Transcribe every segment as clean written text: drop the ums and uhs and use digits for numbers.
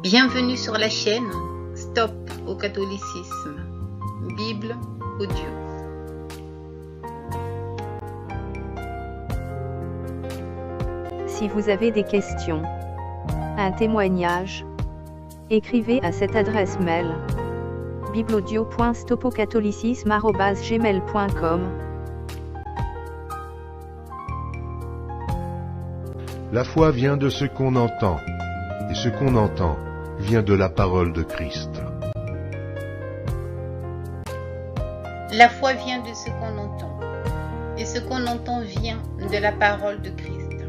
Bienvenue sur la chaîne Stop au catholicisme, Bible audio. Si vous avez des questions, un témoignage, écrivez à cette adresse mail bibleaudio.stopocatholicisme@gmail.com. La foi vient de ce qu'on entend, et ce qu'on entend vient de la parole de Christ. La foi vient de ce qu'on entend, et ce qu'on entend vient de la parole de Christ.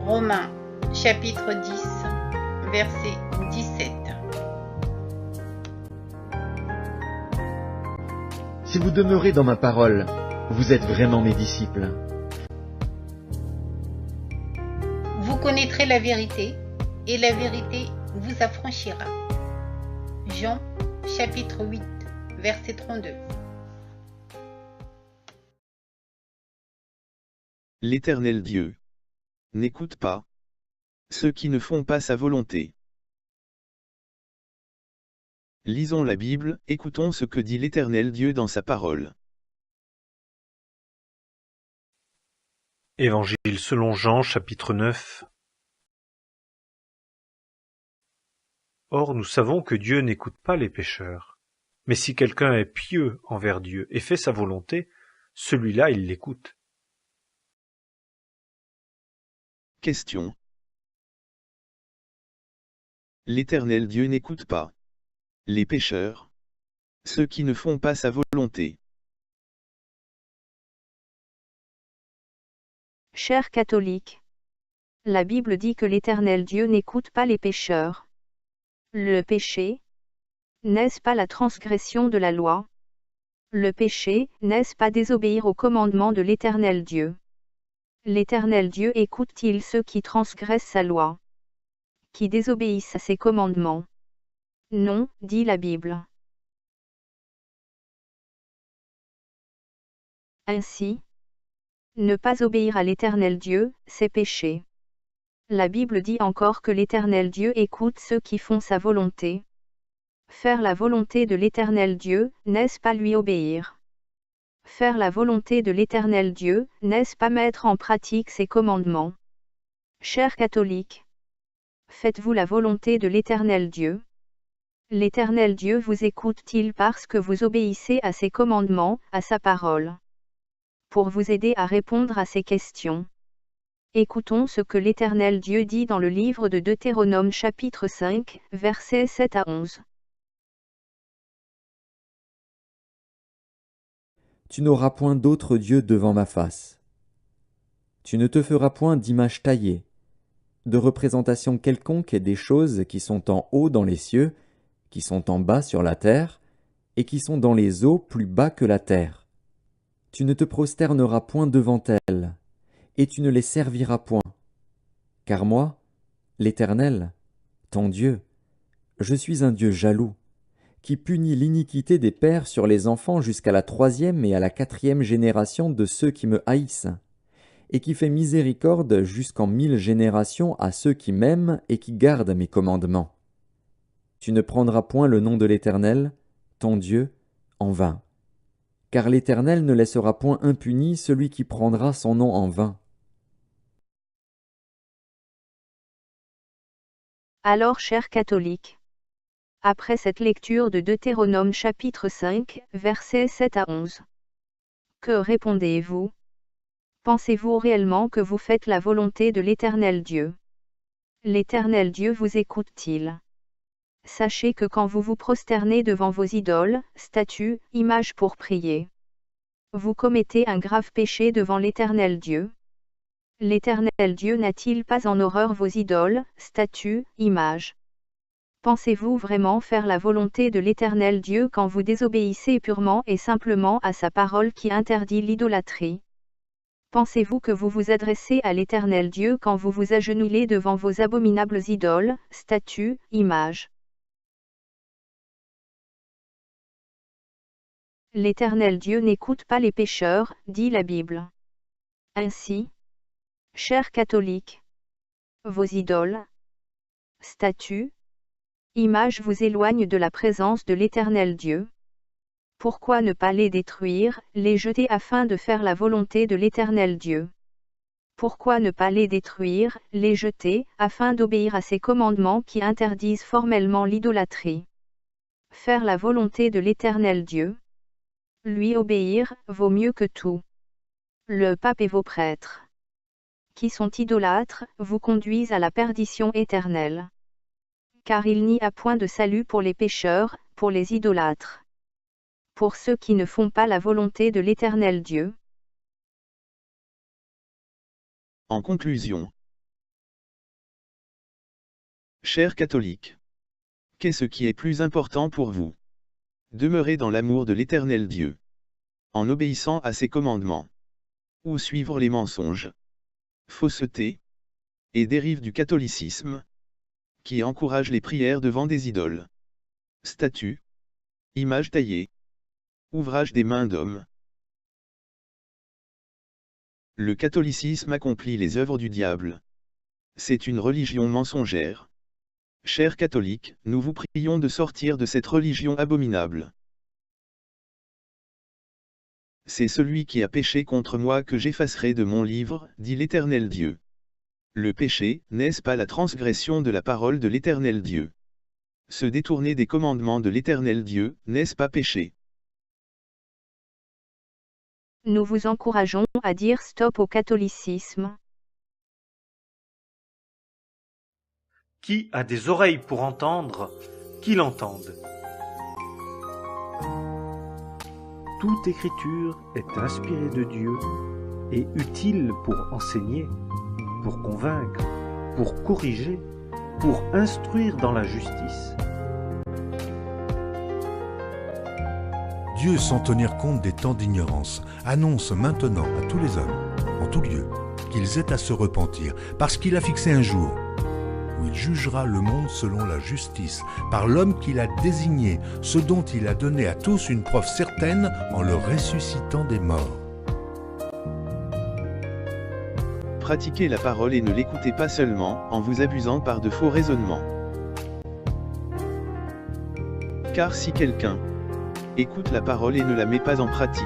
Romains, chapitre 10, verset 17. Si vous demeurez dans ma parole, vous êtes vraiment mes disciples. Vous connaîtrez la vérité, et la vérité vous affranchira. Jean, chapitre 8, verset 32. L'Éternel Dieu n'écoute pas ceux qui ne font pas sa volonté. Lisons la Bible, écoutons ce que dit l'Éternel Dieu dans sa parole. Évangile selon Jean, chapitre 9. Or nous savons que Dieu n'écoute pas les pécheurs. Mais si quelqu'un est pieux envers Dieu et fait sa volonté, celui-là il l'écoute. Question. L'Éternel Dieu n'écoute pas les pécheurs, ceux qui ne font pas sa volonté. Chers catholiques, la Bible dit que l'Éternel Dieu n'écoute pas les pécheurs. Le péché, n'est-ce pas la transgression de la loi? Le péché, n'est-ce pas désobéir aux commandements de l'Éternel Dieu? L'Éternel Dieu écoute-t-il ceux qui transgressent sa loi, qui désobéissent à ses commandements? Non, dit la Bible. Ainsi, ne pas obéir à l'Éternel Dieu, c'est pécher. La Bible dit encore que l'Éternel Dieu écoute ceux qui font sa volonté. Faire la volonté de l'Éternel Dieu, n'est-ce pas lui obéir? Faire la volonté de l'Éternel Dieu, n'est-ce pas mettre en pratique ses commandements? Chers catholiques, faites-vous la volonté de l'Éternel Dieu? L'Éternel Dieu vous écoute-t-il parce que vous obéissez à ses commandements, à sa parole? Pour vous aider à répondre à ces questions, écoutons ce que l'Éternel Dieu dit dans le livre de Deutéronome chapitre 5, versets 7 à 11. Tu n'auras point d'autre Dieu devant ma face. Tu ne te feras point d'image taillée, de représentation quelconque des choses qui sont en haut dans les cieux, qui sont en bas sur la terre, et qui sont dans les eaux plus bas que la terre. Tu ne te prosterneras point devant elles, et tu ne les serviras point. Car moi, l'Éternel, ton Dieu, je suis un Dieu jaloux, qui punit l'iniquité des pères sur les enfants jusqu'à la 3e et à la 4e génération de ceux qui me haïssent, et qui fait miséricorde jusqu'en 1000 générations à ceux qui m'aiment et qui gardent mes commandements. Tu ne prendras point le nom de l'Éternel, ton Dieu, en vain, car l'Éternel ne laissera point impuni celui qui prendra son nom en vain. Alors, chers catholiques, après cette lecture de Deutéronome chapitre 5, versets 7 à 11, que répondez-vous? Pensez-vous réellement que vous faites la volonté de l'Éternel Dieu? L'Éternel Dieu vous écoute-t-il? Sachez que quand vous vous prosternez devant vos idoles, statues, images pour prier, vous commettez un grave péché devant l'Éternel Dieu. L'Éternel Dieu n'a-t-il pas en horreur vos idoles, statues, images? Pensez-vous vraiment faire la volonté de l'Éternel Dieu quand vous désobéissez purement et simplement à sa parole qui interdit l'idolâtrie? Pensez-vous que vous vous adressez à l'Éternel Dieu quand vous vous agenouillez devant vos abominables idoles, statues, images? L'Éternel Dieu n'écoute pas les pécheurs, dit la Bible. Ainsi, chers catholiques, vos idoles, statues, images vous éloignent de la présence de l'Éternel Dieu. Pourquoi ne pas les détruire, les jeter afin de faire la volonté de l'Éternel Dieu? Pourquoi ne pas les détruire, les jeter, afin d'obéir à ses commandements qui interdisent formellement l'idolâtrie? Faire la volonté de l'Éternel Dieu. Lui obéir, vaut mieux que tout. Le pape et vos prêtres, qui sont idolâtres, vous conduisent à la perdition éternelle. Car il n'y a point de salut pour les pécheurs, pour les idolâtres. Pour ceux qui ne font pas la volonté de l'Éternel Dieu. En conclusion, chers catholiques, qu'est-ce qui est plus important pour vous? Demeurer dans l'amour de l'Éternel Dieu, en obéissant à ses commandements, ou suivre les mensonges, faussetés et dérives du catholicisme, qui encouragent les prières devant des idoles, statues, images taillées, ouvrages des mains d'hommes. Le catholicisme accomplit les œuvres du diable. C'est une religion mensongère. Chers catholiques, nous vous prions de sortir de cette religion abominable. C'est celui qui a péché contre moi que j'effacerai de mon livre, dit l'Éternel Dieu. Le péché, n'est-ce pas la transgression de la parole de l'Éternel Dieu? Se détourner des commandements de l'Éternel Dieu, n'est-ce pas péché? Nous vous encourageons à dire stop au catholicisme. Qui a des oreilles pour entendre, qu'il entende. Toute écriture est inspirée de Dieu et utile pour enseigner, pour convaincre, pour corriger, pour instruire dans la justice. Dieu, sans tenir compte des temps d'ignorance, annonce maintenant à tous les hommes, en tout lieu, qu'ils aient à se repentir, parce qu'il a fixé un jour où il jugera le monde selon la justice, par l'homme qu'il a désigné, ce dont il a donné à tous une preuve certaine en le ressuscitant des morts. Pratiquez la parole et ne l'écoutez pas seulement, en vous abusant par de faux raisonnements. Car si quelqu'un écoute la parole et ne la met pas en pratique,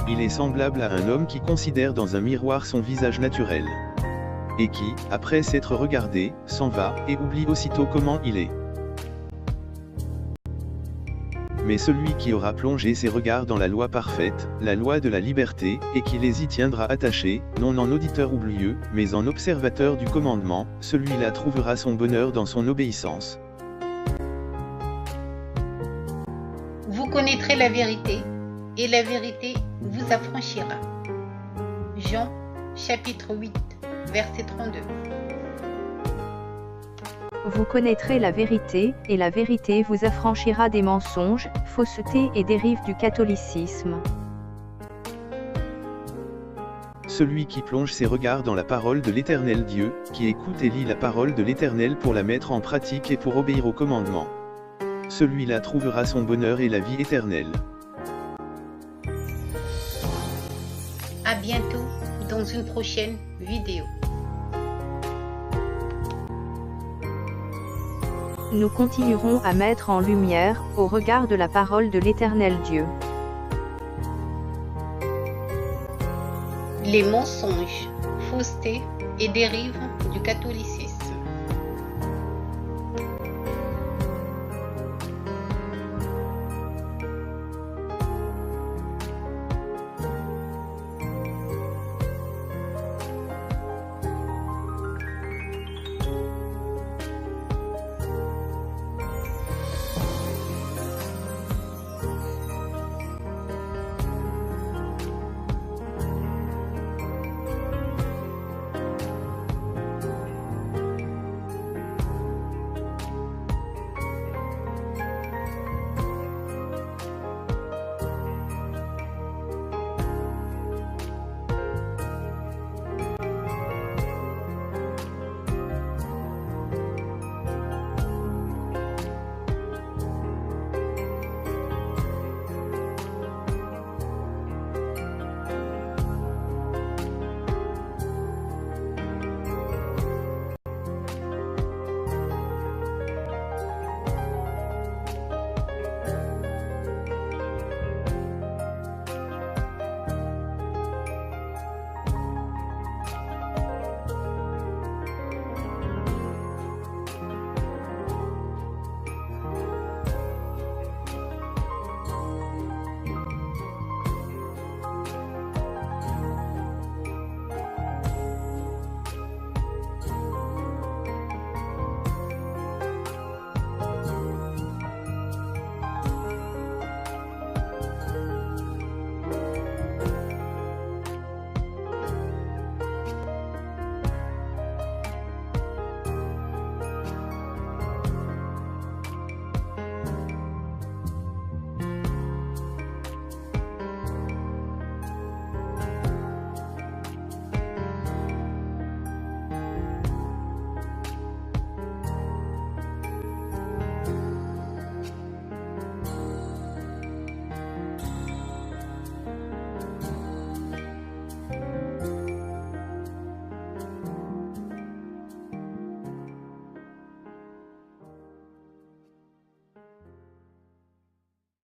il est semblable à un homme qui considère dans un miroir son visage naturel, et qui, après s'être regardé, s'en va, et oublie aussitôt comment il est. Mais celui qui aura plongé ses regards dans la loi parfaite, la loi de la liberté, et qui les y tiendra attachés, non en auditeur oublieux, mais en observateur du commandement, celui-là trouvera son bonheur dans son obéissance. Vous connaîtrez la vérité, et la vérité vous affranchira. Jean, chapitre 8, verset 32. Vous connaîtrez la vérité, et la vérité vous affranchira des mensonges, faussetés et dérives du catholicisme. Celui qui plonge ses regards dans la parole de l'Éternel Dieu, qui écoute et lit la parole de l'Éternel pour la mettre en pratique et pour obéir aux commandements, celui-là trouvera son bonheur et la vie éternelle. À bientôt dans une prochaine vidéo. Nous continuerons à mettre en lumière, au regard de la parole de l'Éternel Dieu, les mensonges, faussetés et dérives du catholicisme.